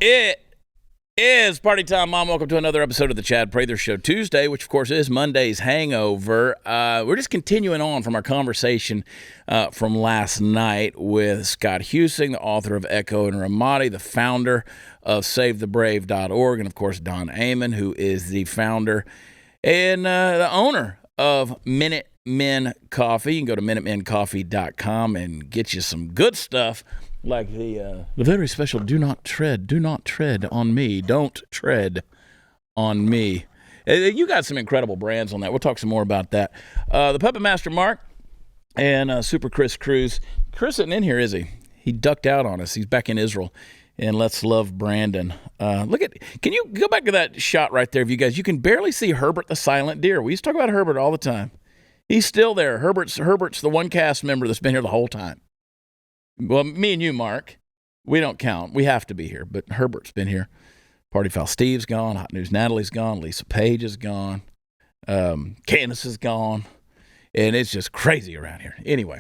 It is party time, Mom. Welcome to another episode of the Chad Prather Show Tuesday, which, of course, is Monday's hangover. We're just continuing on from our conversation from last night with Scott Huesing, the author of Echo and Ramadi, the founder of SaveTheBrave.org, and, of course, Don Aman, who is the founder and the owner of Minute Men Coffee. You can go to MinutemenCoffee.com and get you some good stuff. Like the very special do not tread on me. Don't tread on me. You got some incredible brands on that. We'll talk some more about that. The Puppet Master Mark and Super Chris Cruz. Chris isn't in here, is he? He ducked out on us. He's back in Israel. And let's love Brandon. Look at, can you go back to that shot right there of you guys? You can barely see Herbert the silent deer. We used to talk about Herbert all the time. He's still there. Herbert's the one cast member that's been here the whole time. Well, me and you, Mark, we don't count. We have to be here, but Herbert's been here. Party Foul Steve's gone. Hot News Natalie's gone. Lisa Page is gone. Candace is gone. And it's just crazy around here. Anyway,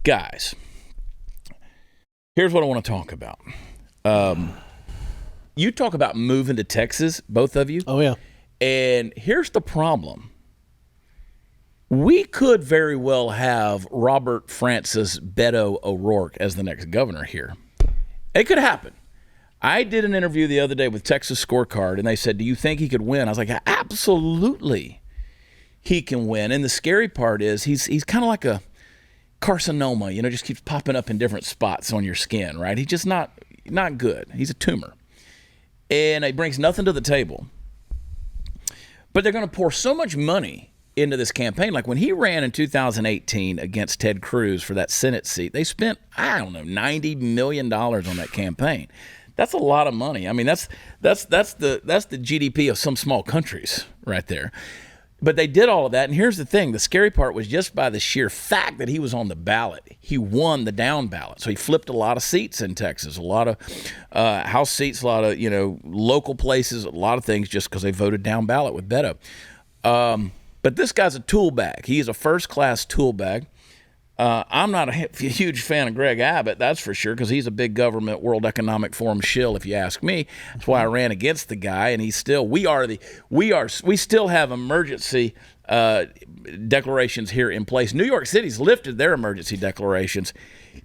guys, here's what I want to talk about. You talk about moving to Texas, both of you. Oh, yeah. And here's the problem. We could very well have Robert Francis Beto O'Rourke as the next governor here. It could happen. I did an interview the other day with Texas Scorecard, and they said, do you think he could win? I was like, absolutely he can win. And the scary part is he's kind of like a carcinoma, just keeps popping up in different spots on your skin, right? He's just not good. He's a tumor. And he brings nothing to the table. But they're going to pour so much money into this campaign. Like when he ran in 2018 against Ted Cruz for that Senate seat, they spent, $90 million on that campaign. That's a lot of money. I mean, that's the GDP of some small countries right there. But they did all of that. And here's the thing. The scary part was just by the sheer fact that he was on the ballot, he won the down ballot. So he flipped a lot of seats in Texas, a lot of House seats, a lot of, local places, a lot of things just because they voted down ballot with Beto. But this guy's a tool bag. He is a first-class tool bag. I'm not a huge fan of Greg Abbott, that's for sure, because he's a big government World Economic Forum shill, if you ask me. That's why I ran against the guy, and we still have emergency declarations here in place. New York City's lifted their emergency declarations.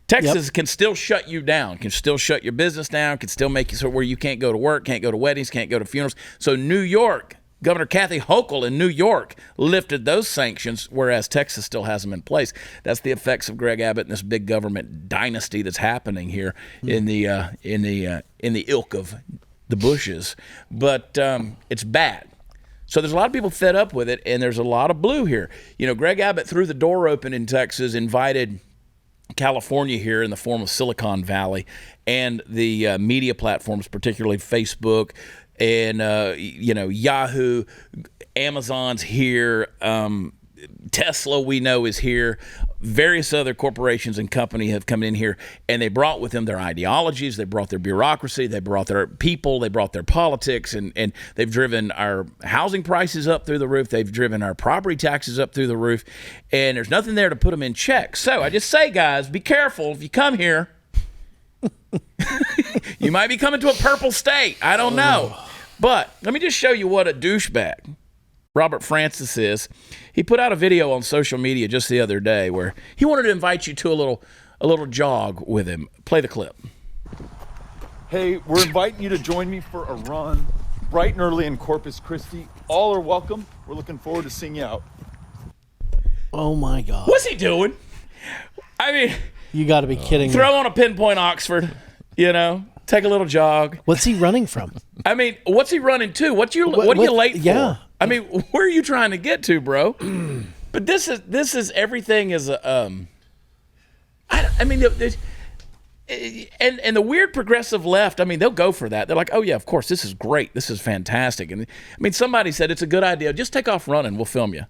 Texas can still shut you down, can still shut your business down, can still make you so where you can't go to work, can't go to weddings, can't go to funerals. So New York, Governor Kathy Hochul in New York lifted those sanctions, whereas Texas still has them in place. That's the effects of Greg Abbott and this big government dynasty that's happening here in the ilk of the Bushes. But it's bad. So there's a lot of people fed up with it, and there's a lot of blue here. Greg Abbott threw the door open in Texas, invited California here in the form of Silicon Valley and the media platforms, particularly Facebook, and Yahoo, Amazon's here, Tesla we know is here, various other corporations and companies have come in here, and they brought with them their ideologies, they brought their bureaucracy, they brought their people, they brought their politics, and they've driven our housing prices up through the roof, they've driven our property taxes up through the roof, and there's nothing there to put them in check. So I just say, guys, be careful if you come here. You might be coming to a purple state. I don't know. But let me just show you what a douchebag Robert Francis is. He put out a video on social media just the other day where he wanted to invite you to a little jog with him. Play the clip. Hey, we're inviting you to join me for a run bright and early in Corpus Christi. All are welcome. We're looking forward to seeing you out. Oh, my God. What's he doing? I mean, you got to be kidding me. Throw on a pinpoint Oxford, take a little jog. What's he running from? I mean, what's he running to? What are you late for? Yeah. I mean, where are you trying to get to, bro? But this is everything is and the weird progressive left, I mean, they'll go for that. They're like, oh yeah, of course, this is great. This is fantastic. And I mean, somebody said it's a good idea. Just take off running. We'll film you.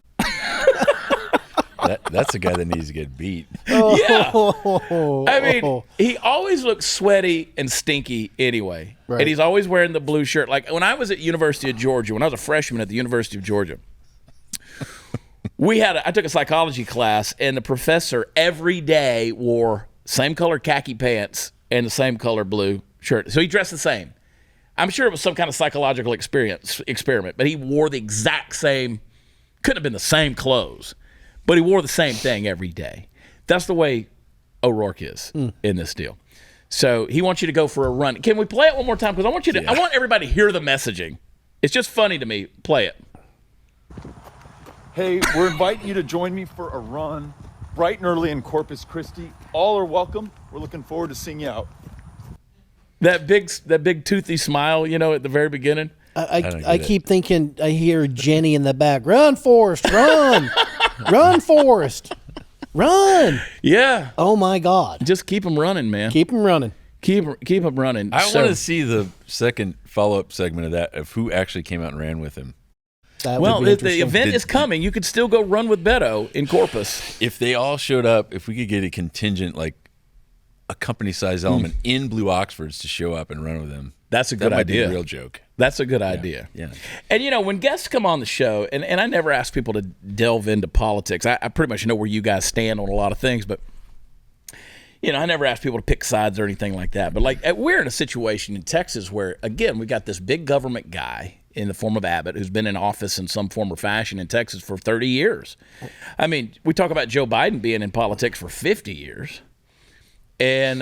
That's the guy that needs to get beat. Yeah. I mean, he always looks sweaty and stinky anyway. Right. And he's always wearing the blue shirt. Like when I was at University of Georgia, when I was a freshman at the University of Georgia, I took a psychology class, and the professor every day wore same color khaki pants and the same color blue shirt. So he dressed the same. I'm sure it was some kind of psychological experiment, but he wore the exact same, couldn't have been the same clothes, but he wore the same thing every day. That's the way O'Rourke is in this deal. So he wants you to go for a run. Can we play it one more time? Because I want everybody to hear the messaging. It's just funny to me. Play it. Hey, we're inviting you to join me for a run bright and early in Corpus Christi. All are welcome. We're looking forward to seeing you out. That big toothy smile, at the very beginning. I keep thinking I hear Jenny in the back. Run, Forrest, run. Run, Forrest. Run. Yeah. Oh, my God. Just keep them running, man. Keep them running. Keep them running. I want to see the second follow-up segment of that, of who actually came out and ran with him. The event is coming. You could still go run with Beto in Corpus. If they all showed up, if we could get a contingent, like a company-size element in blue Oxfords to show up and run with them. That's a good that might idea. Be a real joke. That's a good idea. Yeah. And, when guests come on the show, and I never ask people to delve into politics. I pretty much know where you guys stand on a lot of things, but, I never ask people to pick sides or anything like that. But, we're in a situation in Texas where, again, we got this big government guy in the form of Abbott who's been in office in some form or fashion in Texas for 30 years. I mean, we talk about Joe Biden being in politics for 50 years. And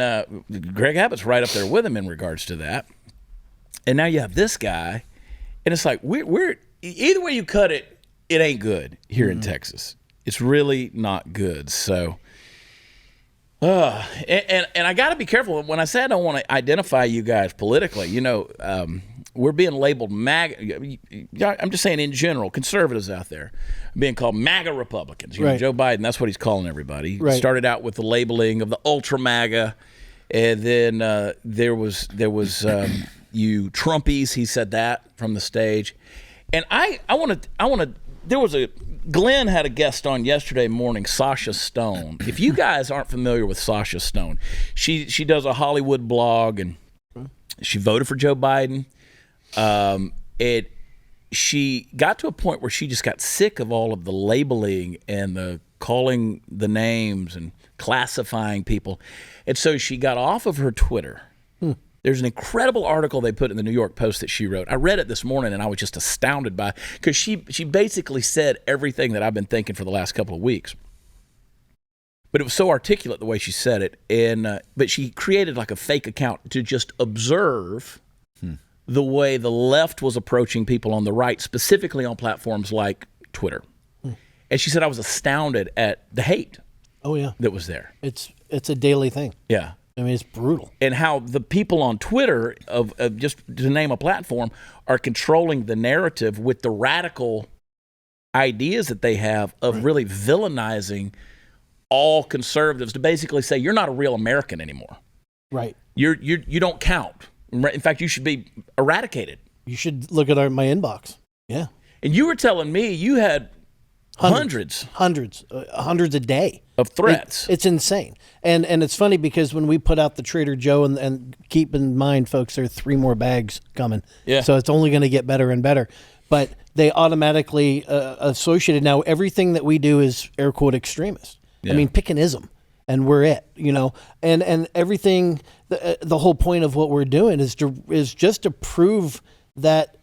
Greg Abbott's right up there with him in regards to that. And now you have this guy, and it's like we're either way you cut it, it ain't good here in Texas. It's really not good. So, and I got to be careful when I say I don't want to identify you guys politically. We're being labeled MAGA. I'm just saying in general, conservatives out there are being called MAGA Republicans. Right. Joe Biden, that's what he's calling everybody. Right. He started out with the labeling of the ultra MAGA, and then there was you Trumpies. He said that from the stage, and I want to. There was Glenn had a guest on yesterday morning, Sasha Stone. If you guys aren't familiar with Sasha Stone, she does a Hollywood blog, and she voted for Joe Biden. She got to a point where she just got sick of all of the labeling and the calling the names and classifying people. And so she got off of her Twitter. There's an incredible article they put in the New York Post that she wrote. I read it this morning and I was just astounded by it because she basically said everything that I've been thinking for the last couple of weeks. But it was so articulate the way she said it. And but she created like a fake account to just observe the way the left was approaching people on the right, specifically on platforms like Twitter. And she said, I was astounded at the hate that was there. It's a daily thing. Yeah. I mean, it's brutal. And how the people on Twitter, of just to name a platform, are controlling the narrative with the radical ideas that they have of really villainizing all conservatives to basically say, you're not a real American anymore. Right. You don't count. In fact, you should be eradicated. You should look at my inbox. Yeah. And you were telling me you had hundreds a day of threats. It's insane. And it's funny because when we put out the Trader Joe, and keep in mind, folks, there are 3 more bags coming. Yeah. So it's only going to get better and better. But they automatically associated now everything that we do is air quote extremist. Yeah. I mean, pick an ism. And we're it, and everything. The whole point of what we're doing is just to prove that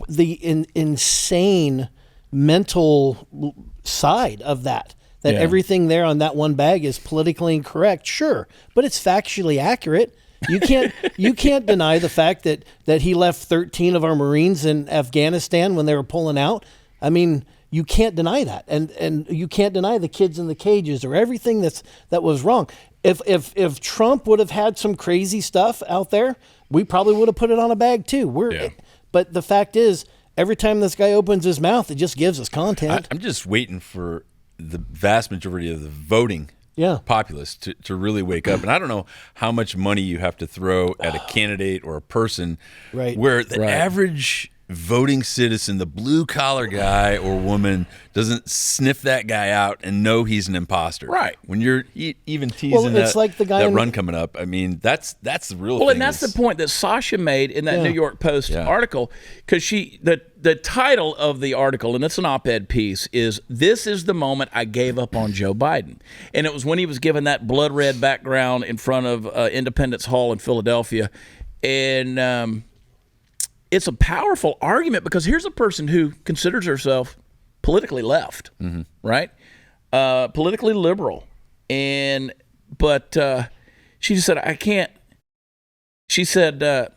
the insane mental side of that everything there on that one bag is politically incorrect. Sure, but it's factually accurate. You can't deny the fact that he left 13 of our Marines in Afghanistan when they were pulling out. I mean, you can't deny that, and you can't deny the kids in the cages or everything that was wrong. If Trump would have had some crazy stuff out there, we probably would have put it on a bag too. But the fact is, every time this guy opens his mouth, it just gives us content. I'm just waiting for the vast majority of the voting populace to really wake up. And I don't know how much money you have to throw at a candidate or a person where the average voting citizen, the blue collar guy or woman, doesn't sniff that guy out and know he's an imposter. Right. When you're even teasing it's like the guy that run coming up, I mean, that's the real thing. Well, and that's the point that Sasha made in that New York Post article, because the title of the article, and it's an op-ed piece, is "This is the moment I gave up on Joe Biden." And it was when he was given that blood red background in front of Independence Hall in Philadelphia. And it's a powerful argument because here's a person who considers herself politically left, right? Politically liberal. But she just said, I can't. She said, let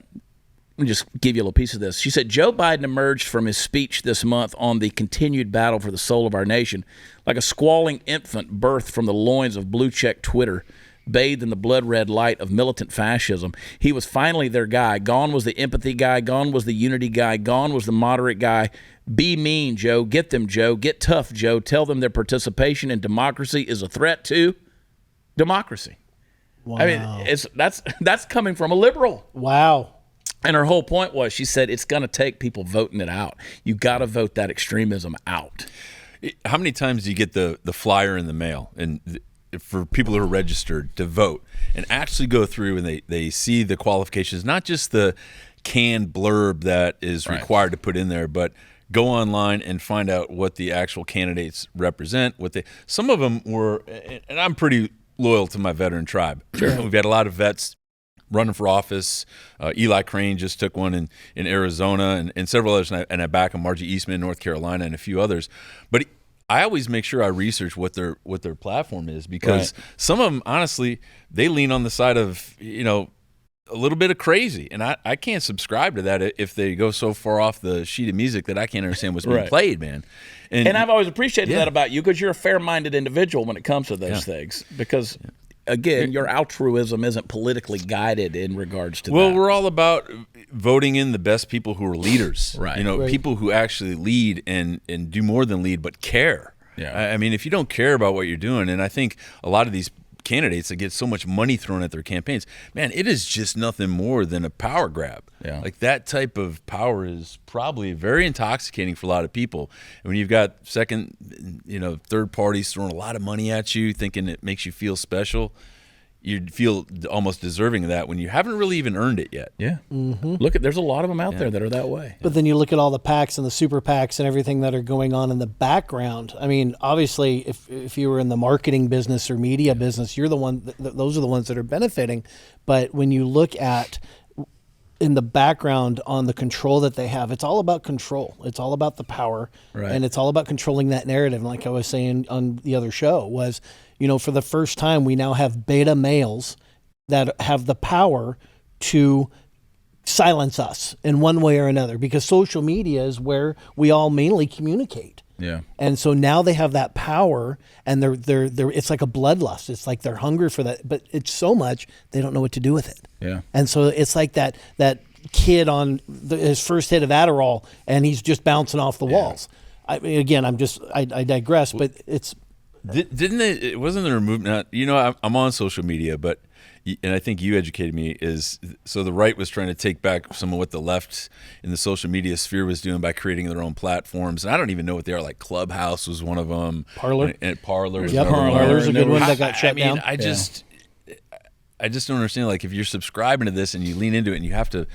me just give you a little piece of this. She said, Joe Biden emerged from his speech this month on the continued battle for the soul of our nation like a squalling infant birthed from the loins of blue-check Twitter, bathed in the blood-red light of militant fascism. He was finally their guy. Gone was the empathy guy. Gone was the unity guy. Gone was the moderate guy. Be mean, Joe. Get them, Joe. Get tough, Joe. Tell them their participation in democracy is a threat to democracy. Wow. I mean, that's coming from a liberal. Wow. And her whole point was, she said, it's going to take people voting it out. You got to vote that extremism out. How many times do you get the flyer in the mail and for people who are registered to vote and actually go through and they see the qualifications, not just the canned blurb that is required to put in there, but go online and find out what the actual candidates represent. Some of them were, and I'm pretty loyal to my veteran tribe. Sure. We've had a lot of vets running for office. Eli Crane just took one in Arizona and several others, and I back him, Margie Eastman, North Carolina, and a few others. But I always make sure I research what their platform is, because some of them, honestly, they lean on the side of, a little bit of crazy, and I can't subscribe to that if they go so far off the sheet of music that I can't understand what's being played, man. And I've always appreciated that about you, because you're a fair-minded individual when it comes to those things, because again, your altruism isn't politically guided in regards to that. Well, we're all about voting in the best people who are leaders, right? People who actually lead and do more than lead, but care. Yeah. I mean, if you don't care about what you're doing, and I think a lot of these candidates that get so much money thrown at their campaigns, man, it is just nothing more than a power grab. Yeah. Like, that type of power is probably very intoxicating for a lot of people. And when you've got third parties throwing a lot of money at you, thinking it makes you feel special, you feel almost deserving of that when you haven't really even earned it yet. Yeah. Mm-hmm. There's a lot of them out there that are that way. But then you look at all the PACs and the super PACs and everything that are going on in the background. I mean, obviously, if you were in the marketing business or media business, you're the one. Those are the ones that are benefiting. But when you look at in the background on the control that they have, it's all about control. It's all about the power, and it's all about controlling that narrative. And like I was saying on the other show was, for the first time, we now have beta males that have the power to silence us in one way or another, because social media is where we all mainly communicate. Yeah. And so now they have that power, and they're it's like a bloodlust. It's like they're hungry for that, but it's so much they don't know what to do with it. Yeah. And so it's like that kid on his first hit of Adderall, and he's just bouncing off the walls. I mean, again, I digress, but it's. Didn't they? It wasn't there a movement. I'm on social media, and I think you educated me. So the right was trying to take back some of what the left in the social media sphere was doing by creating their own platforms. And I don't even know what they are. Like Clubhouse was one of them. Parler and Parler. Yep, Parler's a good one that got shut down. I just don't understand. Like, if you're subscribing to this and you lean into it, and you have to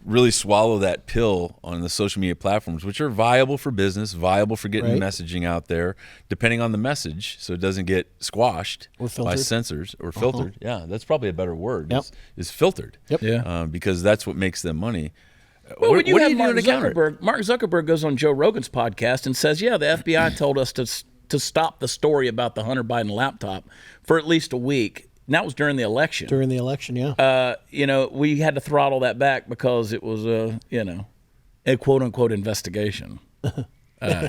really swallow that pill on the social media platforms, which are viable for business, viable for getting messaging out there, depending on the message, so it doesn't get squashed by censors or filtered. Yeah, that's probably a better word. Yep. Is filtered. Yep. Yeah. Because that's what makes them money. Well, what when you are have you doing to counter? Mark Zuckerberg goes on Joe Rogan's podcast and says, the FBI told us to stop the story about the Hunter Biden laptop for at least a week. And that was during the election. During the election, yeah. We had to throttle that back because it was a quote unquote investigation. Yeah.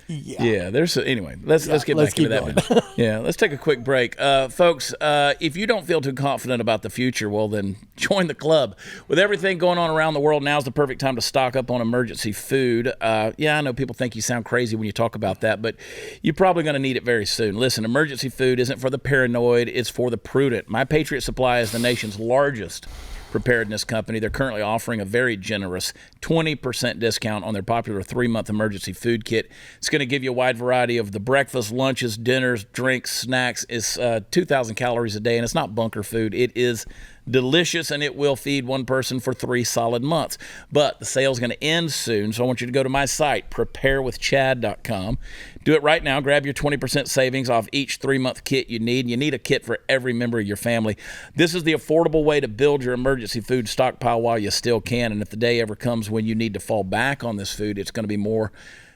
Anyway, let's get back into that. Yeah, let's take a quick break, folks. If you don't feel too confident about the future, well, then join the club. With everything going on around the world, now's the perfect time to stock up on emergency food. I know people think you sound crazy when you talk about that, but you're probably going to need it very soon. Listen, emergency food isn't for the paranoid; it's for the prudent. My Patriot Supply is the nation's largest preparedness company. They're currently offering a very generous 20% discount on their popular 3-month emergency food kit. It's going to give you a wide variety of the breakfast, lunches, dinners, drinks, snacks. It's 2,000 calories a day, and it's not bunker food. It is Delicious, and it will feed one person for 3 solid months. But the sale's going to end soon, so I want you to go to my site, preparewithchad.com. Do it right now. Grab your 20% savings off each 3-month kit you need. You need a kit for every member of your family. This is the affordable way to build your emergency food stockpile while you still can. And if the day ever comes when you need to fall back on this food, it's going to be more.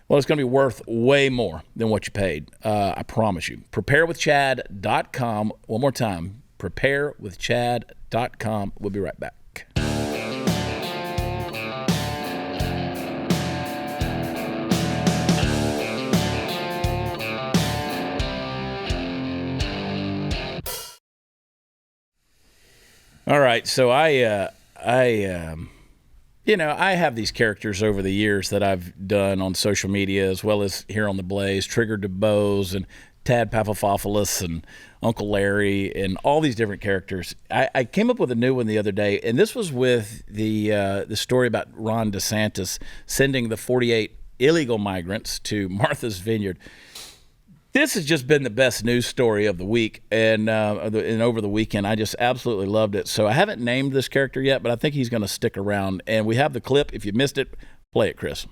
Well, it's going to be worth way more than what you paid. I promise you. Preparewithchad.com. One more time. Preparewithchad.com. We'll be right back. All right, so I have these characters over the years that I've done on social media as well as here on the Blaze, Triggered to Bows and Tad Papafopoulos and Uncle Larry and all these different characters. I came up with a new one the other day, and this was with the story about Ron DeSantis sending the 48 illegal migrants to Martha's Vineyard. This has just been the best news story of the week, and over the weekend, I just absolutely loved it. So I haven't named this character yet, but I think he's going to stick around. And we have the clip. If you missed it, play it, Chris.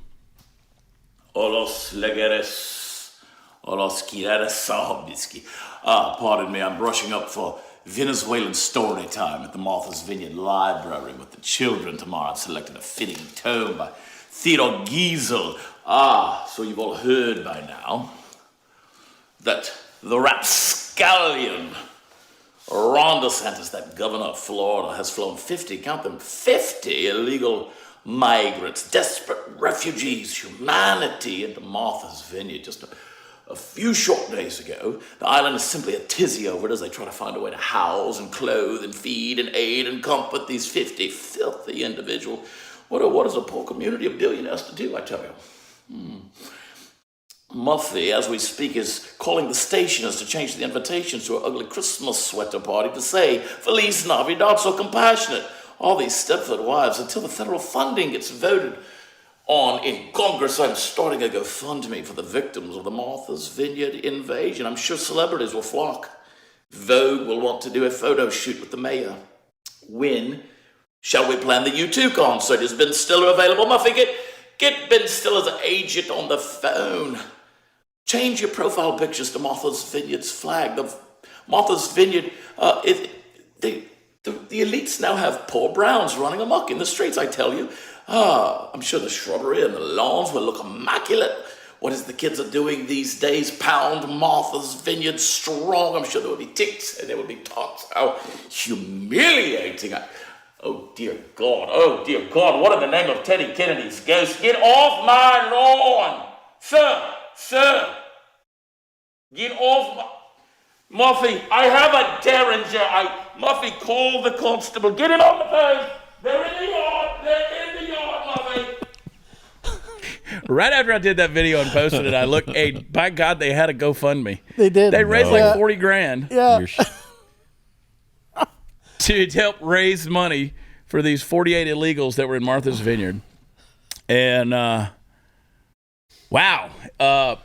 Olos legeres, olos quireres sahobiski. Pardon me, I'm brushing up for Venezuelan story time at the Martha's Vineyard Library with the children tomorrow. I've selected a fitting tome by Theodore Giesel. So you've all heard by now that the rapscallion Ron DeSantis, that governor of Florida, has flown 50 illegal migrants, desperate refugees, humanity into Martha's Vineyard. Just a few short days ago, the island is simply a tizzy over it as they try to find a way to house and clothe and feed and aid and comfort these 50 filthy individuals. What is a poor community of billionaires to do, I tell you? Muffy, as we speak, is calling the stationers to change the invitations to her ugly Christmas sweater party to say, Feliz Navidad, so compassionate. All these Stepford wives, until the federal funding gets voted on in Congress, I'm starting a GoFundMe for the victims of the Martha's Vineyard invasion. I'm sure celebrities will flock. Vogue will want to do a photo shoot with the mayor. When shall we plan the U2 concert? Is Ben Stiller available? Muffy, get Ben Stiller's agent on the phone. Change your profile pictures to Martha's Vineyard's flag. The Martha's Vineyard, the elites now have poor browns running amok in the streets, I tell you. I'm sure the shrubbery and the lawns will look immaculate. What is the kids are doing these days? Pound Martha's Vineyard strong. I'm sure there will be ticks and there will be tots. How humiliating. Oh, dear God. Oh, dear God. What in the name of Teddy Kennedy's ghost? Get off my lawn. Sir. Get off my... Muffy, I have a derringer. Muffy, call the constable. Get him on the phone. They're in the yard, Muffy. Right after I did that video and posted it, I looked, hey, by God, they had a GoFundMe. They did. They raised like 40 grand. Yeah. To help raise money for these 48 illegals that were in Martha's Vineyard. And, wow.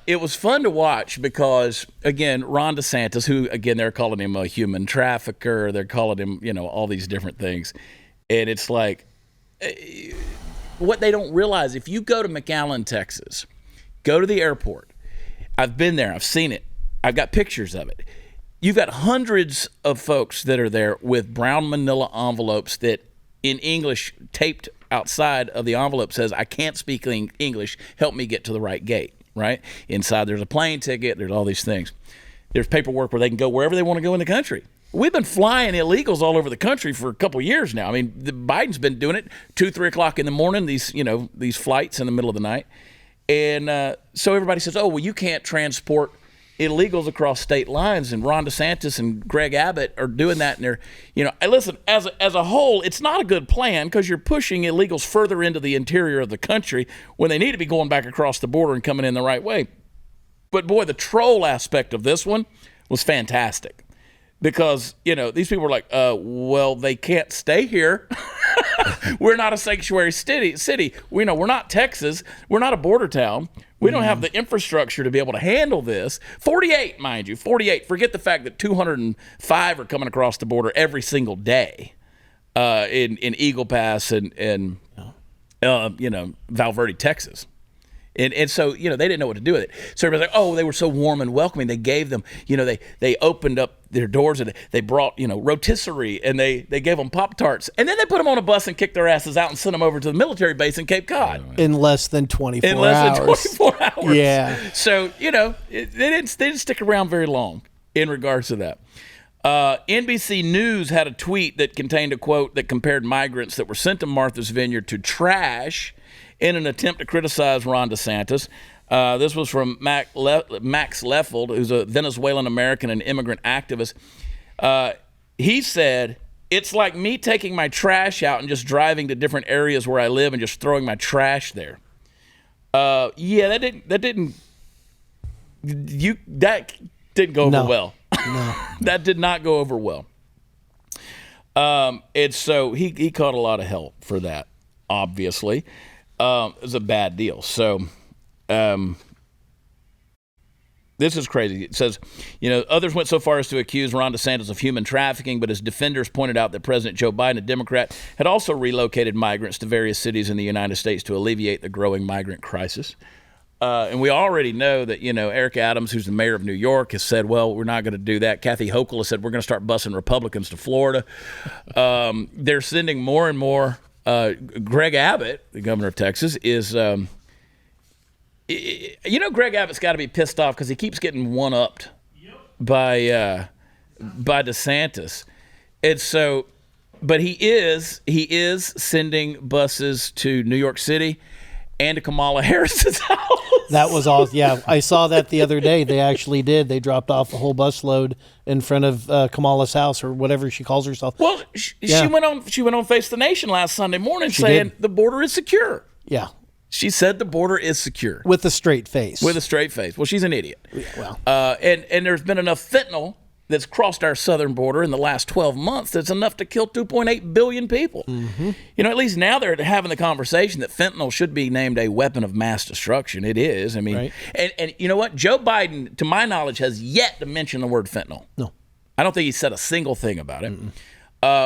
It was fun to watch because, again, Ron DeSantis, who, again, they're calling him a human trafficker. They're calling him, all these different things. And it's like, what they don't realize, if you go to McAllen, Texas, go to the airport. I've been there. I've seen it. I've got pictures of it. You've got hundreds of folks that are there with brown manila envelopes that in English taped outside of the envelope says, I can't speak English, help me get to the right gate, right? Inside there's a plane ticket, there's all these things. There's paperwork where they can go wherever they want to go in the country. We've been flying illegals all over the country for a couple of years now. I mean, Biden's been doing it 2-3 o'clock in the morning, these flights in the middle of the night. And so everybody says, oh, well, you can't transport illegals across state lines, and Ron DeSantis and Greg Abbott are doing that. And they're, listen, as a whole, it's not a good plan because you're pushing illegals further into the interior of the country when they need to be going back across the border and coming in the right way. But boy, the troll aspect of this one was fantastic because, these people were like, well, they can't stay here. We're not a sanctuary city. We're not Texas. We're not a border town. We don't have the infrastructure to be able to handle this. 48, mind you, 48. Forget the fact that 205 are coming across the border every single day. in Eagle Pass and Valverde, Texas. And so, they didn't know what to do with it. So everybody's like, oh, they were so warm and welcoming. They gave them, they opened up their doors and they brought, rotisserie, and they gave them Pop-Tarts. And then they put them on a bus and kicked their asses out and sent them over to the military base in Cape Cod. In less than 24 hours. In less than 24 hours. Yeah. So, they didn't stick around very long in regards to that. NBC News had a tweet that contained a quote that compared migrants that were sent to Martha's Vineyard to trash in an attempt to criticize Ron DeSantis. This was from Max Leffold, who's a Venezuelan-American and immigrant activist. He said, it's like me taking my trash out and just driving to different areas where I live and just throwing my trash there. That didn't go over well. No. That did not go over well. And so he caught a lot of hell for that, obviously. It was a bad deal. So this is crazy. It says, others went so far as to accuse Ron DeSantis of human trafficking, but his defenders pointed out that President Joe Biden, a Democrat, had also relocated migrants to various cities in the United States to alleviate the growing migrant crisis. And we already know that, Eric Adams, who's the mayor of New York, has said, well, we're not going to do that. Kathy Hochul has said, we're going to start busing Republicans to Florida. They're sending more and more. Greg Abbott, the governor of Texas, is, Greg Abbott's got to be pissed off because he keeps getting one-upped by DeSantis. And so, but he is sending buses to New York City and to Kamala Harris's house. That was awesome. Yeah, I saw that the other day. They actually did. They dropped off a whole busload in front of Kamala's house, or whatever she calls herself. Well, she went on Face the Nation last Sunday morning saying the border is secure. Yeah. She said the border is secure. With a straight face. With a straight face. Well, she's an idiot. Yeah, well. And there's been enough fentanyl that's crossed our southern border in the last 12 months that's enough to kill 2.8 billion people. Mm-hmm. At least now they're having the conversation that fentanyl should be named a weapon of mass destruction. It is. I mean, right. And you know what? Joe Biden, to my knowledge, has yet to mention the word fentanyl. No. I don't think he said a single thing about it.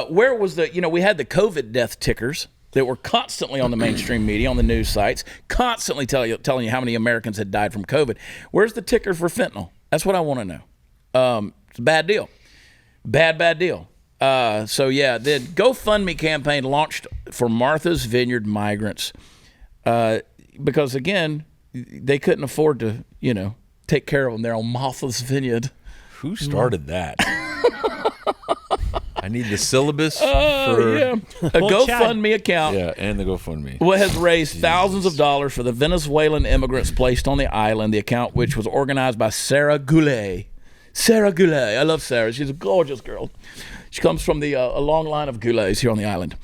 Where was we had the COVID death tickers that were constantly on the mainstream media, on the news sites, constantly telling you how many Americans had died from COVID. Where's the ticker for fentanyl? That's what I want to know. It's a bad deal. Bad deal. So, yeah, the GoFundMe campaign launched for Martha's Vineyard migrants because, again, they couldn't afford to, take care of them there on Martha's Vineyard. Who started that? I need the syllabus for a GoFundMe account. Yeah, and the GoFundMe. What has raised thousands of dollars for the Venezuelan immigrants placed on the island, the account which was organized by Sarah Goulet. Sarah Goulet. I love Sarah. She's a gorgeous girl. She comes from a long line of Goulets here on the island.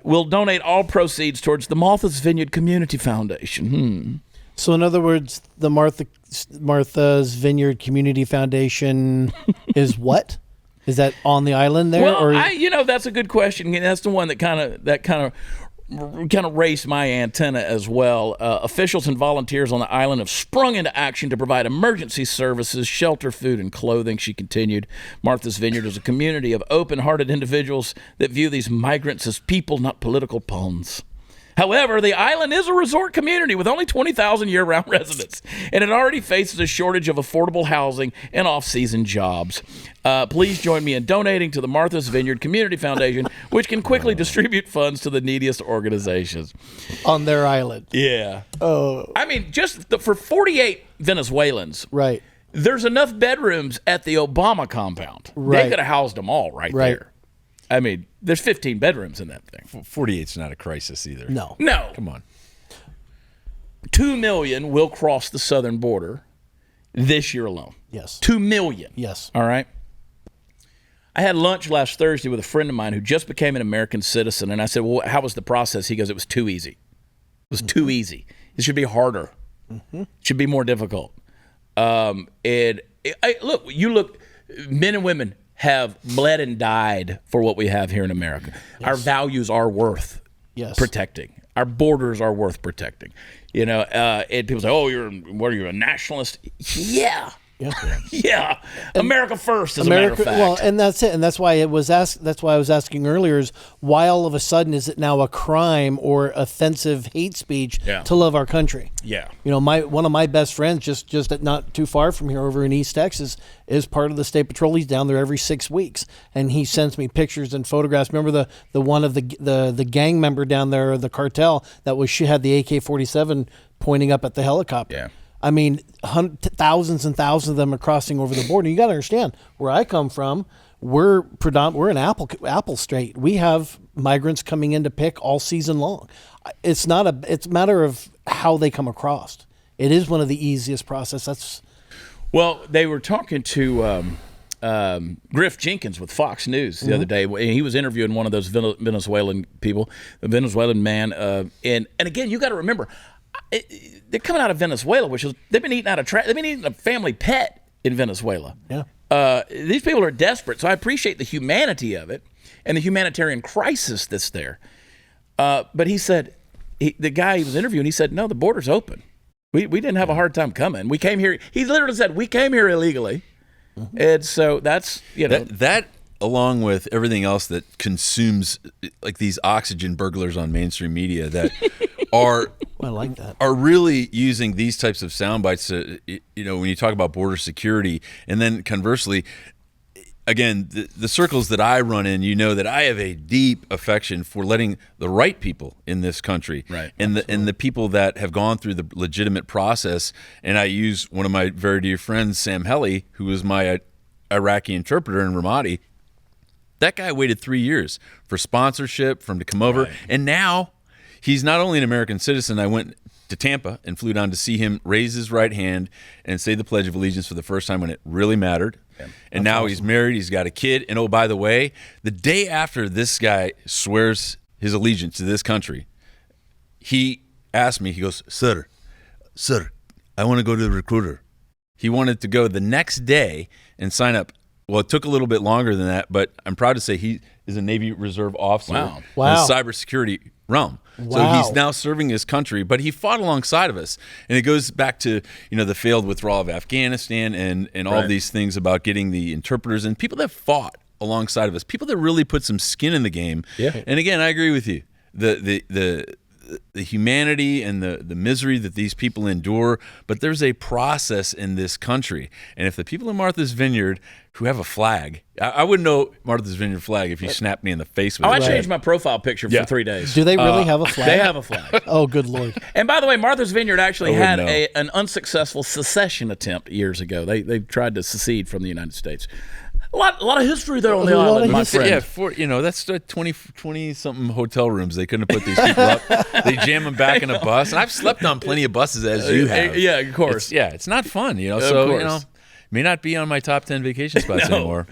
Will donate all proceeds towards the Martha's Vineyard Community Foundation. So, in other words, the Martha's Vineyard Community Foundation is what? Is that on the island there? Well, that's a good question. That's the one that kind of raised my antenna as well. Officials and volunteers on the island have sprung into action to provide emergency services, shelter, food, and clothing. She continued, Martha's Vineyard is a community of open-hearted individuals that view these migrants as people, not political pawns. However, the island is a resort community with only 20,000 year-round residents, and it already faces a shortage of affordable housing and off-season jobs. Please join me in donating to the Martha's Vineyard Community Foundation, which can quickly distribute funds to the neediest organizations. On their island. Yeah. Oh. I mean, for 48 Venezuelans. Right. There's enough bedrooms at the Obama compound. Right. They could have housed them all right there. I mean, there's 15 bedrooms in that thing. 48's not a crisis either. No. Come on. 2 million will cross the southern border this year alone. Yes. 2 million. Yes. All right. I had lunch last Thursday with a friend of mine who just became an American citizen, and I said, well, how was the process? He goes, it was too easy. It was too easy. It should be harder. It should be more difficult. Look, men and women have bled and died for what we have here in America. Yes. Our values are worth protecting. Our borders are worth protecting. And people say, "Oh, you're a nationalist?" Yeah. Yeah. America first, as a matter of fact. Well, and that's it. And that's why I was asking earlier is why all of a sudden is it now a crime or offensive hate speech to love our country? Yeah. One of my best friends just not too far from here over in East Texas is part of the State Patrol. He's down there every 6 weeks, and he sends me pictures and photographs. Remember the one of the gang member down there, the cartel she had the AK-47 pointing up at the helicopter. Yeah. I mean, thousands and thousands of them are crossing over the border. You got to understand where I come from. We're in Apple State. We have migrants coming in to pick all season long. It's a matter of how they come across. It is one of the easiest process. Well, they were talking to Griff Jenkins with Fox News the other day. He was interviewing one of those Venezuelan people, a Venezuelan man. And again, you got to remember, they're coming out of Venezuela, they've been eating a family pet in Venezuela. Yeah. These people are desperate, so I appreciate the humanity of it and the humanitarian crisis that's there. But he said, the guy he was interviewing, he said, no, the border's open. We didn't have a hard time coming. We came here. He literally said, we came here illegally. And so that's, that along with everything else that consumes like these oxygen burglars on mainstream media that are I like that. Are really using these types of sound bites to, when you talk about border security, and then conversely, again, the circles that I run in, that I have a deep affection for letting the right people in this country, and the people that have gone through the legitimate process. And I use one of my very dear friends, Sam Helly, who was my Iraqi interpreter in Ramadi. That guy waited 3 years for sponsorship, for him to come over, and now he's not only an American citizen. I went to Tampa and flew down to see him raise his right hand and say the Pledge of Allegiance for the first time when it really mattered. Yeah, and now he's married, he's got a kid. And oh, by the way, the day after this guy swears his allegiance to this country, he asked me, he goes, Sir, I want to go to the recruiter. He wanted to go the next day and sign up. Well, it took a little bit longer than that, but I'm proud to say he is a Navy Reserve officer in the cybersecurity realm. Wow. So he's now serving his country, but he fought alongside of us. And it goes back to, the failed withdrawal of Afghanistan and all these things about getting the interpreters and people that fought alongside of us, people that really put some skin in the game. Yeah. And again, I agree with you. The humanity and the misery that these people endure, but there's a process in this country. And if the people in Martha's Vineyard who have a flag, I wouldn't know Martha's Vineyard flag if you snapped me in the face with it. I changed my profile picture for 3 days. Do they really have a flag? They have a flag. Oh, good Lord. And by the way, Martha's Vineyard actually had an unsuccessful secession attempt years ago. They tried to secede from the United States. A lot of history there on the island, my friend. Yeah, that's 20 something hotel rooms. They couldn't put these people up. They jam them back in a bus. And I've slept on plenty of buses, as you have. Yeah, of course. It's not fun, Of So course. may not be on my top 10 vacation spots anymore.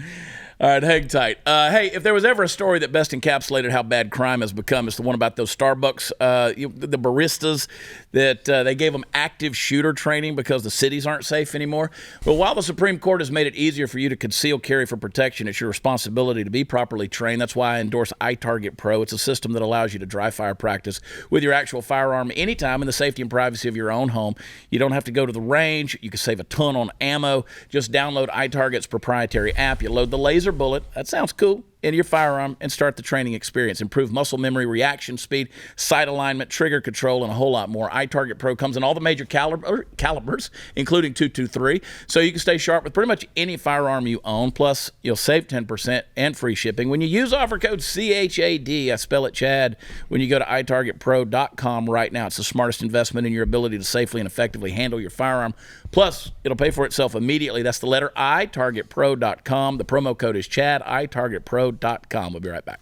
All right, hang tight. Hey, if there was ever a story that best encapsulated how bad crime has become, it's the one about those Starbucks, the baristas that they gave them active shooter training because the cities aren't safe anymore. But while the Supreme Court has made it easier for you to conceal carry for protection, it's your responsibility to be properly trained. That's why I endorse iTarget Pro. It's a system that allows you to dry fire practice with your actual firearm anytime in the safety and privacy of your own home. You don't have to go to the range. You can save a ton on ammo. Just download iTarget's proprietary app. You load the laser bullet. That sounds cool. Into your firearm and start the training experience. Improve muscle memory, reaction speed, sight alignment, trigger control, and a whole lot more. iTarget Pro comes in all the major calibers, including .223, so you can stay sharp with pretty much any firearm you own. Plus, you'll save 10% and free shipping when you use offer code CHAD. I spell it Chad. When you go to itargetpro.com right now, it's the smartest investment in your ability to safely and effectively handle your firearm. Plus, it'll pay for itself immediately. That's the letter I, targetpro.com. The promo code is Chad, itargetpro.com. We'll be right back.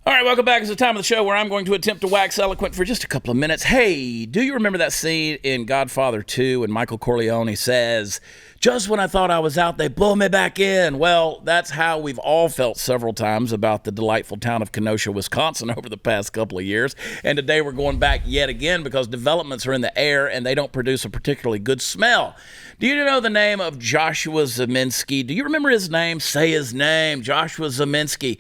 All right, welcome back. It's the time of the show where I'm going to attempt to wax eloquent for just a couple of minutes. Hey, do you remember that scene in Godfather 2 when Michael Corleone says, "Just when I thought I was out, they pull me back in"? Well, that's how we've all felt several times about the delightful town of Kenosha, Wisconsin over the past couple of years. And today we're going back yet again because developments are in the air and they don't produce a particularly good smell. Do you know the name of Joshua Zeminski? Do you remember his name? Say his name, Joshua Zeminski.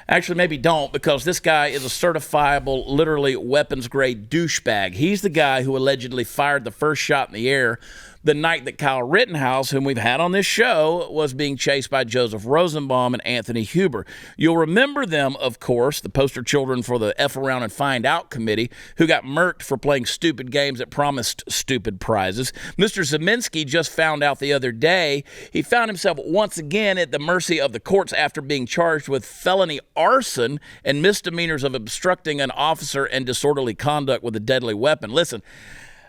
Actually, maybe don't, because this guy is a certifiable, literally weapons-grade douchebag. He's the guy who allegedly fired the first shot in the air the night that Kyle Rittenhouse, whom we've had on this show, was being chased by Joseph Rosenbaum and Anthony Huber. You'll remember them, of course, the poster children for the F Around and Find Out committee, who got murked for playing stupid games that promised stupid prizes. Mr. Zeminski just found out the other day he found himself once again at the mercy of the courts after being charged with felony arson and misdemeanors of obstructing an officer and disorderly conduct with a deadly weapon. Listen,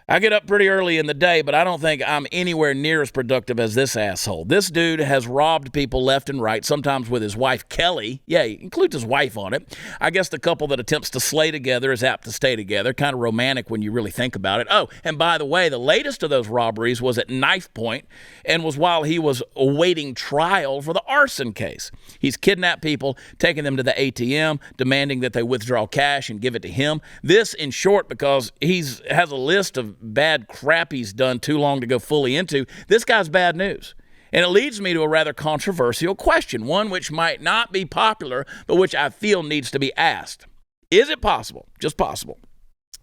I get up pretty early in the day, but I don't think I'm anywhere near as productive as this asshole. This dude has robbed people left and right, sometimes with his wife, Kelly. Yeah, he includes his wife on it. I guess the couple that attempts to slay together is apt to stay together. Kind of romantic when you really think about it. Oh, and by the way, the latest of those robberies was at knife point and was while he was awaiting trial for the arson case. He's kidnapped people, taking them to the ATM, demanding that they withdraw cash and give it to him. This, in short, because has a list of bad crap he's done too long to go fully into. This guy's bad news. And it leads me to a rather controversial question, one which might not be popular, but which I feel needs to be asked. Is it possible, just possible,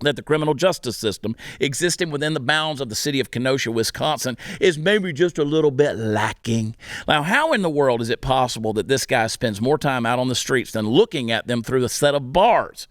that the criminal justice system existing within the bounds of the city of Kenosha, Wisconsin, is maybe just a little bit lacking? Now, how in the world is it possible that this guy spends more time out on the streets than looking at them through a set of bars?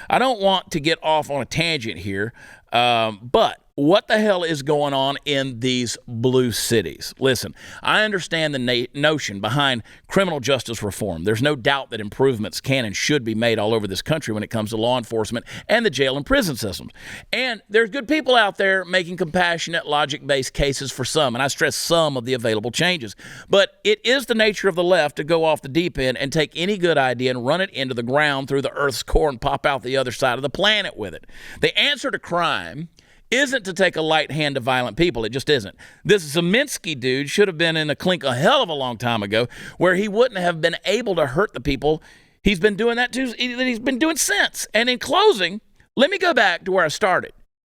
I don't want to get off on a tangent here, but what the hell is going on in these blue cities? Listen, I understand the notion behind criminal justice reform. There's no doubt that improvements can and should be made all over this country when it comes to law enforcement and the jail and prison systems. And there's good people out there making compassionate, logic-based cases for some, and I stress some of the available changes. But it is the nature of the left to go off the deep end and take any good idea and run it into the ground through the Earth's core and pop out the other side of the planet with it. The answer to crime isn't to take a light hand to violent people. It just isn't. This Zeminski dude should have been in a clink a hell of a long time ago where he wouldn't have been able to hurt the people he's been doing that to, that he's been doing since. And in closing, let me go back to where I started.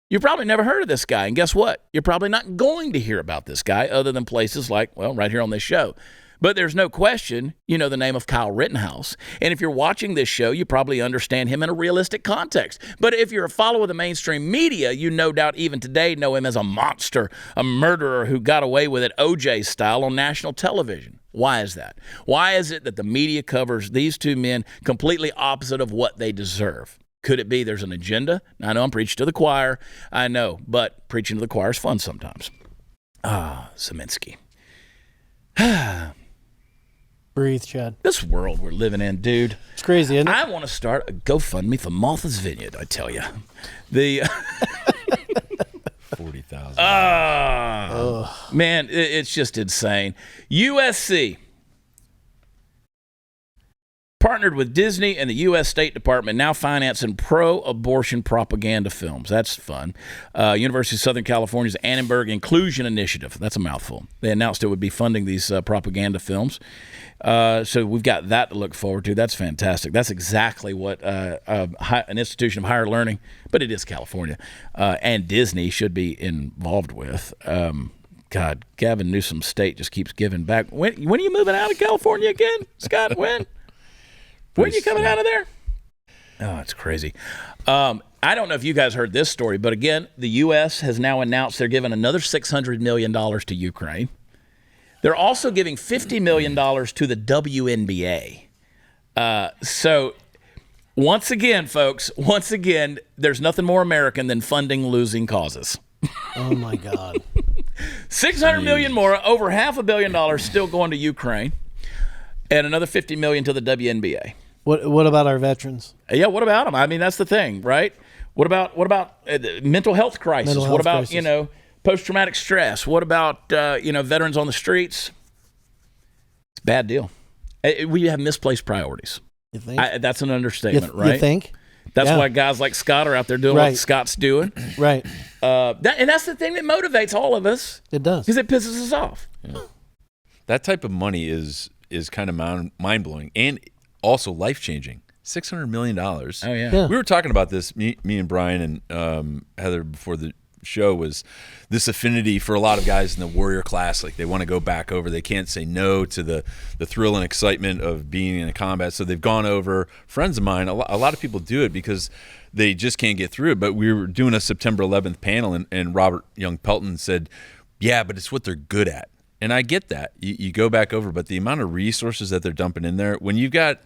You probably never heard of this guy, and guess what? You're probably not going to hear about this guy other than places like, well, right here on this show. But there's no question you know the name of Kyle Rittenhouse. And if you're watching this show, you probably understand him in a realistic context. But if you're a follower of the mainstream media, you no doubt even today know him as a monster, a murderer who got away with it OJ style on national television. Why is that? Why is it that the media covers these two men completely opposite of what they deserve? Could it be there's an agenda? I know I'm preaching to the choir. I know, but preaching to the choir is fun sometimes. Zeminski. Breathe, Chad. This world we're living in, dude. It's crazy, isn't it? I want to start a GoFundMe for Martha's Vineyard, I tell you. The $40,000. Man, it's just insane. USC partnered with Disney and the U.S. State Department, now financing pro-abortion propaganda films. That's fun. University of Southern California's Annenberg Inclusion Initiative. That's a mouthful. They announced it would be funding these propaganda films. So we've got that to look forward to. That's fantastic. That's exactly what an institution of higher learning, but it is California, and Disney should be involved with. God, Gavin Newsom's state just keeps giving back. When are you moving out of California again, Scott? When are you coming out of there? Oh, it's crazy. I don't know if you guys heard this story, but again, the U.S. has now announced they're giving another $600 million to Ukraine. They're also giving $50 million to the WNBA. So once again, folks, there's nothing more American than funding losing causes. Oh, my God. $600 million more, over $500 million still going to Ukraine, and another $50 million to the WNBA. What about our veterans? Yeah, what about them? I mean, that's the thing, right? What about mental health crisis? What about post-traumatic stress? What about veterans on the streets? It's a bad deal. We have misplaced priorities. You think? That's an understatement, right? You think? That's why guys like Scott are out there doing what Scott's doing. Right. And that's the thing that motivates all of us. It does. Because it pisses us off. Yeah. That type of money is kind of mind-blowing and also life-changing. $600 million. Oh, yeah. We were talking about this, me and Brian and Heather, before the show, was this affinity for a lot of guys in the warrior class. Like, they want to go back over. They can't say no to the thrill and excitement of being in a combat. So they've gone over. Friends of mine, a lot of people do it because they just can't get through it. But we were doing a September 11th panel, and Robert Young Pelton said, yeah, but it's what they're good at. And I get that. You go back over, but the amount of resources that they're dumping in there, when you've got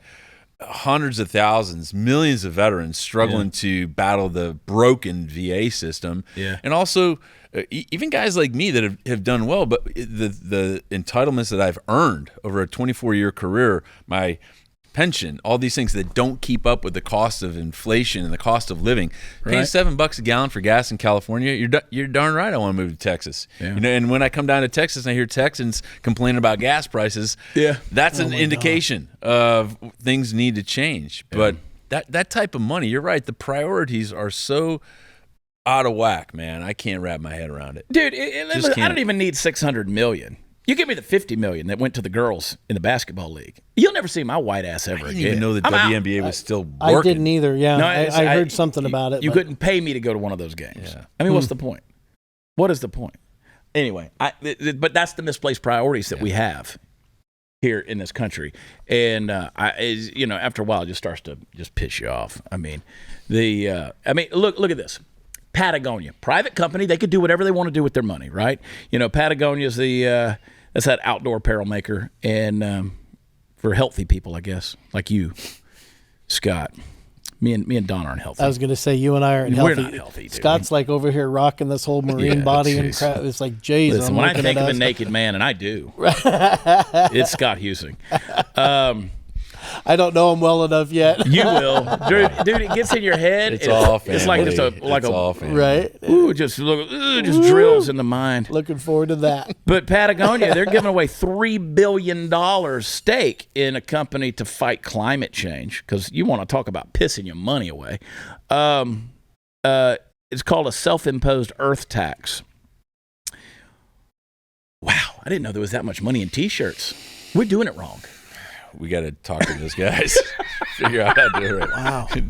hundreds of thousands, millions of veterans struggling to battle the broken VA system, and also even guys like me that have done well, but the entitlements that I've earned over a 24-year career, my pension, all these things that don't keep up with the cost of inflation and the cost of living. Paying $7 a gallon for gas in California, you're darn right I want to move to Texas. You know, and when I come down to Texas and I hear Texans complaining about gas prices, that's an indication of things need to change. But that type of money, you're right, the priorities are so out of whack, man. I can't wrap my head around it. Dude, I don't even need $600 million. You give me the $50 million that went to the girls in the basketball league. You'll never see my white ass ever again. I didn't even know the WNBA was still working. I didn't either. Yeah, no, I heard something about it. You couldn't pay me to go to one of those games. Yeah. I mean, what's the point? What is the point? Anyway, but that's the misplaced priorities that we have here in this country, and after a while, it just starts to just piss you off. I mean, look at this. Patagonia, private company, they could do whatever they want to do with their money, right? You know, Patagonia's that's that outdoor apparel maker, and for healthy people, I guess, like you, Scott. Me and Don aren't healthy. I was going to say, you and I aren't healthy. We're not healthy, dude. Scott's like over here rocking this whole marine body and crap. It's like, jeez. Listen, when I think of a naked man, and I do, it's Scott Huesing. I don't know him well enough yet. You will, dude. It gets in your head. It's all family. It's like just all family. Right. Ooh, just drills in the mind. Looking forward to that. But Patagonia, they're giving away $3 billion stake in a company to fight climate change, because you want to talk about pissing your money away. It's called a self-imposed Earth tax. Wow, I didn't know there was that much money in T-shirts. We're doing it wrong. We got to talk to those guys, figure out how to do it right. Wow. I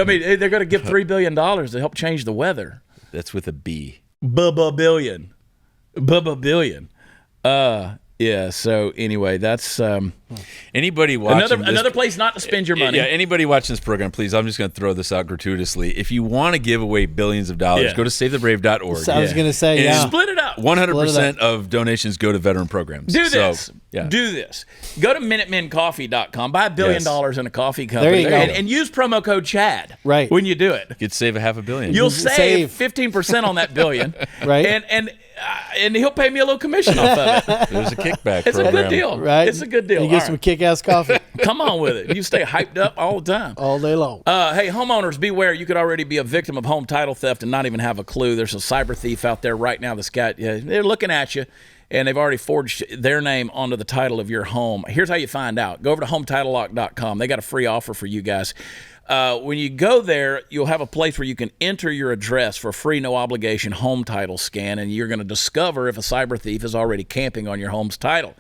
mean, they're going to give $3 billion to help change the weather. That's with a B. Billion. Billion. Yeah, so anyway, that's anybody watching another place not to spend your money. Yeah, anybody watching this program, please, I'm just going to throw this out gratuitously. If you want to give away billions of dollars, go to savethebrave.org. So I was going to say, split it up. 100% of donations go to veteran programs. Do this. Do this. Go to minutemencoffee.com. Buy $1 billion in a coffee company. There you go. And use promo code Chad right when you do it. You'd save $500 million. You'll save 15% on that billion. Right. And he'll pay me a little commission off of it. There's a kickback It's program. a good deal. Right. It's a good deal. You get some kick-ass coffee. Come on with it. You stay hyped up all the time. All day long. Hey, homeowners, beware. You could already be a victim of home title theft and not even have a clue. There's a cyber thief out there right now that's got, they're looking at you, and they've already forged their name onto the title of your home. Here's how you find out. Go over to HometitleLock.com. They got a free offer for you guys. When you go there, you'll have a place where you can enter your address for a free, no-obligation home title scan, and you're going to discover if a cyber thief is already camping on your home's title.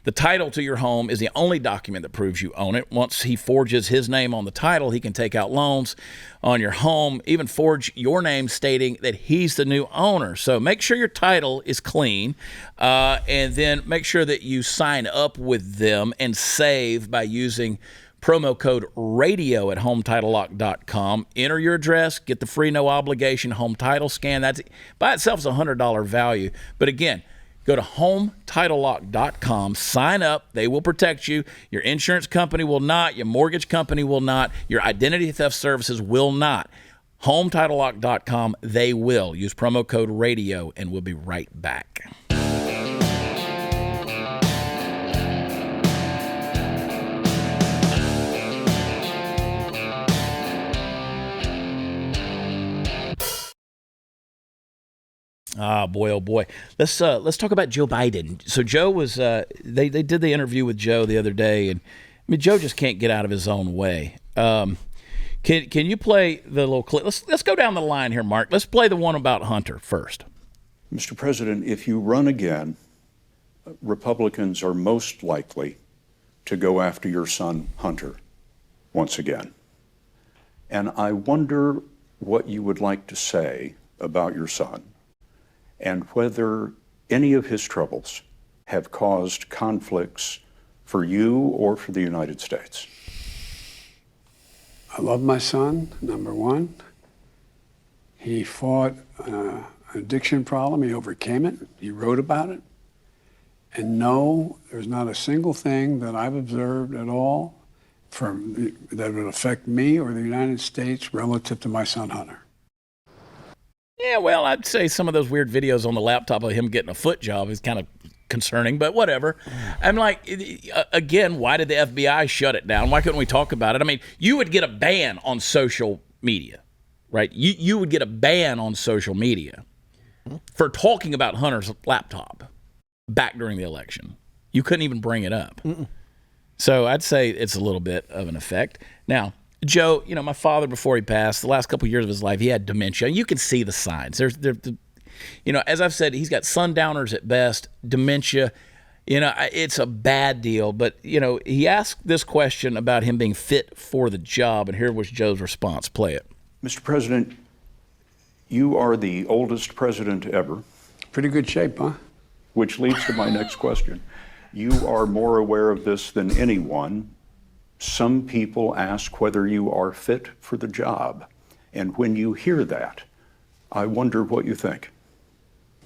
The title to your home is the only document that proves you own it. Once he forges his name on the title, he can take out loans on your home, even forge your name stating that he's the new owner. So make sure your title is clean, and then make sure that you sign up with them and save by using promo code RADIO at HometitleLock.com. Enter your address, get the free no obligation home title scan. That's by itself is a $100 value. But again, go to HometitleLock.com, sign up. They will protect you. Your insurance company will not. Your mortgage company will not. Your identity theft services will not. HometitleLock.com, they will. Use promo code RADIO, and we'll be right back. Ah, boy, oh boy. Let's talk about Joe Biden. So Joe was they did the interview with Joe the other day, and mean, Joe just can't get out of his own way. Can you play the little clip? Let's go down the line here, Mark. Let's play the one about Hunter first. Mr. President, if you run again, Republicans are most likely to go after your son, Hunter, once again. And I wonder what you would like to say about your son and whether any of his troubles have caused conflicts for you or for the United States. I love my son, number one. He fought an addiction problem. He overcame it. He wrote about it. And no, there's not a single thing that I've observed at all that would affect me or the United States relative to my son, Hunter. Yeah, well, I'd say some of those weird videos on the laptop of him getting a foot job is kind of concerning, but whatever. I'm like, again, why did the FBI shut it down? Why couldn't we talk about it? I mean, you would get a ban on social media, right? You would get a ban on social media for talking about Hunter's laptop back during the election. You couldn't even bring it up. So I'd say it's a little bit of an effect. Now, Joe, you know, my father, before he passed, the last couple of years of his life, he had dementia. You can see the signs. You know, as I've said, he's got sundowners at best, dementia. You know, it's a bad deal. But, you know, he asked this question about him being fit for the job, and here was Joe's response. Play it. Mr. President, you are the oldest president ever. Pretty good shape, huh? Which leads to my next question. You are more aware of this than anyone. Some people ask whether you are fit for the job. And when you hear that, I wonder what you think.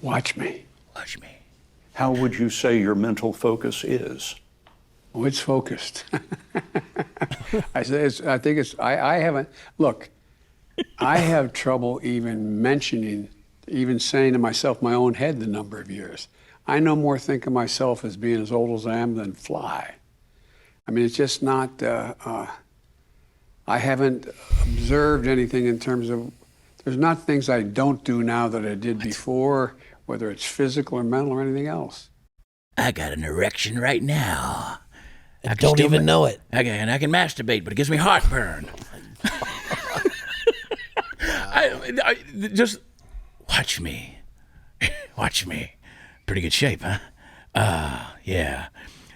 Watch me. Watch me. How would you say your mental focus is? Oh, it's focused. I haven't, look, I have trouble even saying to myself, my own head, the number of years. I no more think of myself as being as old as I am than fly. I mean, it's just not, I haven't observed anything in terms of, there's not things I don't do now that I did before, whether it's physical or mental or anything else. I got an erection right now. I don't even know it. I can masturbate, but it gives me heartburn. I just watch me. Watch me. Pretty good shape, huh? Yeah.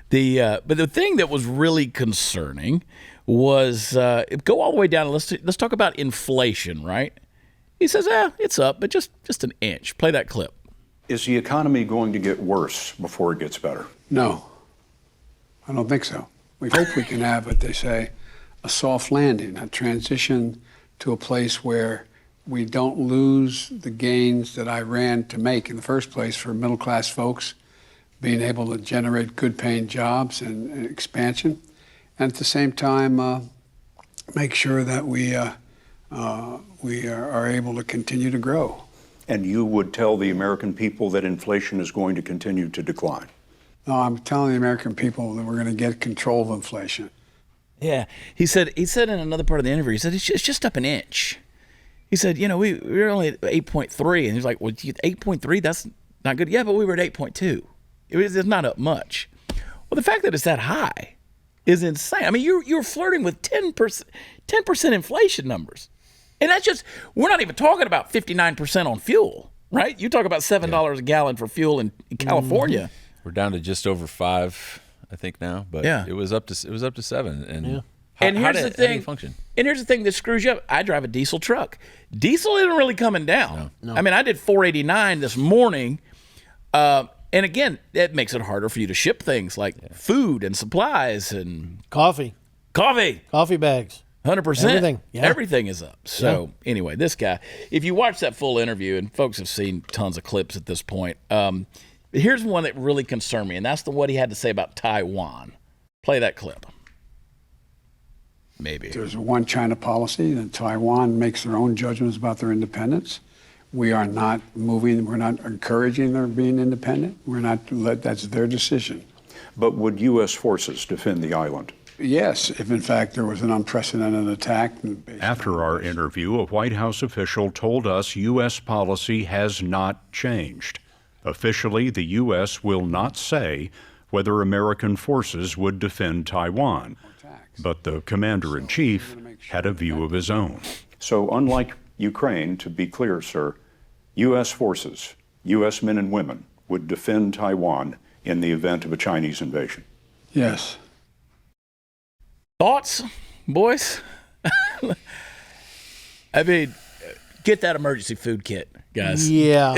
But the thing that was really concerning was go all the way down. Let's talk about inflation, right? He says, it's up, but just an inch. Play that clip. Is the economy going to get worse before it gets better? No, I don't think so. We hope we can have what they say, a soft landing, a transition to a place where we don't lose the gains that I ran to make in the first place for middle-class folks, being able to generate good-paying jobs and expansion, and at the same time make sure that we are able to continue to grow. And you would tell the American people that inflation is going to continue to decline? No, I'm telling the American people that we're going to get control of inflation. Yeah, he said in another part of the interview, he said it's just up an inch. He said, you know, we were only at 8.3, and he's like, well, 8.3, that's not good. Yeah, but we were at 8.2. It's not up much. Well, the fact that it's that high is insane. I mean, you're flirting with 10% inflation numbers. And that's just, we're not even talking about 59% on fuel, right? You talk about $7 a gallon for fuel in California. We're down to just over 5, I think now, but it was up to 7. And here's the thing. How do you function? And here's the thing that screws you up. I drive a diesel truck. Diesel isn't really coming down. No. I mean, I did $4.89 this morning. And again, that makes it harder for you to ship things like food and supplies and coffee bags. 100%. Everything. Yeah. Everything is up. So anyway, this guy, if you watch that full interview, and folks have seen tons of clips at this point, here's one that really concerned me, and that's what he had to say about Taiwan. Play that clip. Maybe. There's a one China policy, and Taiwan makes their own judgments about their independence. We are not moving, we're not encouraging their being independent. That's their decision. But would U.S. forces defend the island? Yes, if in fact there was an unprecedented attack. After our interview, a White House official told us U.S. policy has not changed. Officially, the U.S. will not say whether American forces would defend Taiwan. But the commander-in-chief had a view of his own. So unlike Ukraine, to be clear, sir, U.S. forces, U.S. men and women would defend Taiwan in the event of a Chinese invasion. Yes. Thoughts, boys? I mean, get that emergency food kit, guys. Yeah.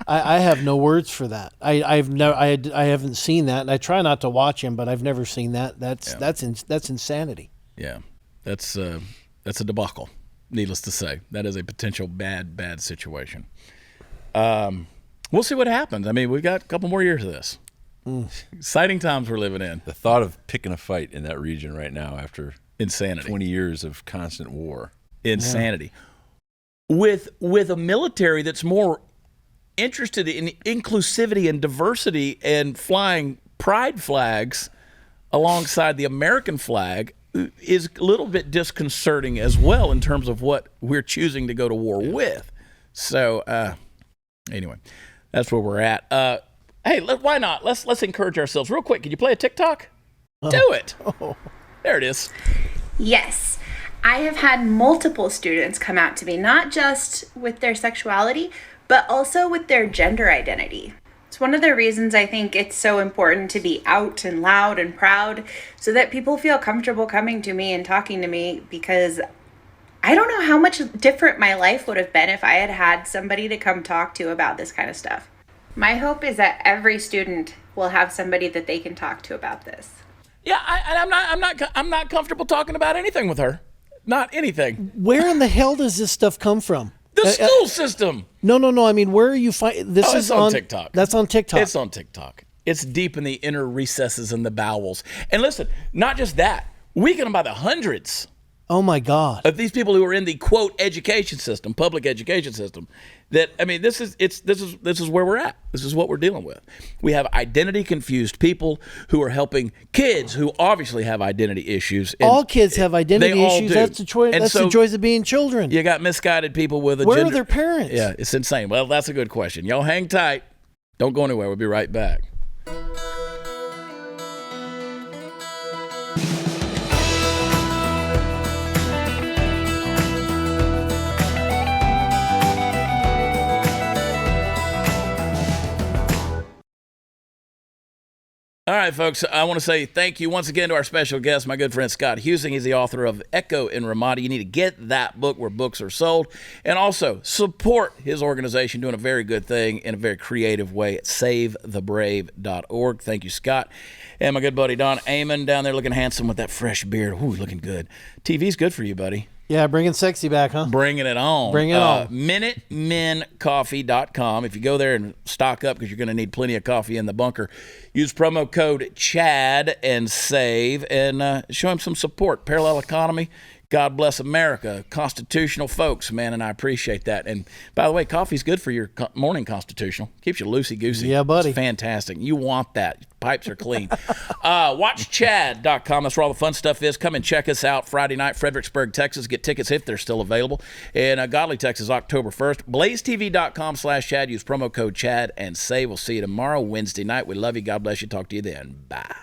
I have no words for that. I haven't seen that, and I try not to watch him, but I've never seen that. That's insanity. Yeah, that's a debacle. Needless to say, that is a potential bad situation. We'll see what happens. I mean, we've got a couple more years of this. Exciting times we're living in. The thought of picking a fight in that region right now after insanity, 20 years of constant war, insanity, with a military that's more interested in inclusivity and diversity and flying pride flags alongside the American flag is a little bit disconcerting as well in terms of what we're choosing to go to war with. So anyway, that's where we're at. Hey, why not? Let's encourage ourselves real quick. Can you play a TikTok? Do it. There it is. Yes. I have had multiple students come out to me, not just with their sexuality, but also with their gender identity. It's one of the reasons I think it's so important to be out and loud and proud so that people feel comfortable coming to me and talking to me, because I don't know how much different my life would have been if I had had somebody to come talk to about this kind of stuff. My hope is that every student will have somebody that they can talk to about this. Yeah, I'm not comfortable talking about anything with her. Not anything. Where in the hell does this stuff come from? The school system. No. I mean, where are you finding this? Is on TikTok. That's on TikTok. It's on TikTok. It's deep in the inner recesses and the bowels. And listen, not just that. We get them by the hundreds. Oh my God! Of these people who are in the quote education system, public education system. That, I mean, this is where we're at. This is what we're dealing with. We have identity confused people who are helping kids who obviously have identity issues. All kids have identity issues. Do. That's the choice. That's the joys of being children. You got misguided people with a Where gender. are their parents? Yeah, it's insane. Well, that's a good question. Y'all hang tight. Don't go anywhere. We'll be right back. All right, folks, I want to say thank you once again to our special guest, my good friend Scott Huesing. He's the author of Echo in Ramadi. You need to get that book where books are sold. And also support his organization doing a very good thing in a very creative way at savethebrave.org. Thank you, Scott. And my good buddy Don Aman down there looking handsome with that fresh beard. Ooh, looking good. TV's good for you, buddy. Yeah, bringing sexy back, huh? Bringing it on. Bring it on. MinutemenCoffee.com. If you go there and stock up, because you're going to need plenty of coffee in the bunker, use promo code CHAD and save, and show him some support. Parallel economy. God bless America. Constitutional folks, man, and I appreciate that. And by the way, coffee's good for your morning constitutional. Keeps you loosey-goosey. Yeah, buddy. It's fantastic. You want that. Pipes are clean. WatchChad.com. That's where all the fun stuff is. Come and check us out Friday night, Fredericksburg, Texas. Get tickets if they're still available. And Godly, Texas, October 1st. BlazeTV.com/Chad. Use promo code Chad and save. We'll see you tomorrow, Wednesday night. We love you. God bless you. Talk to you then. Bye.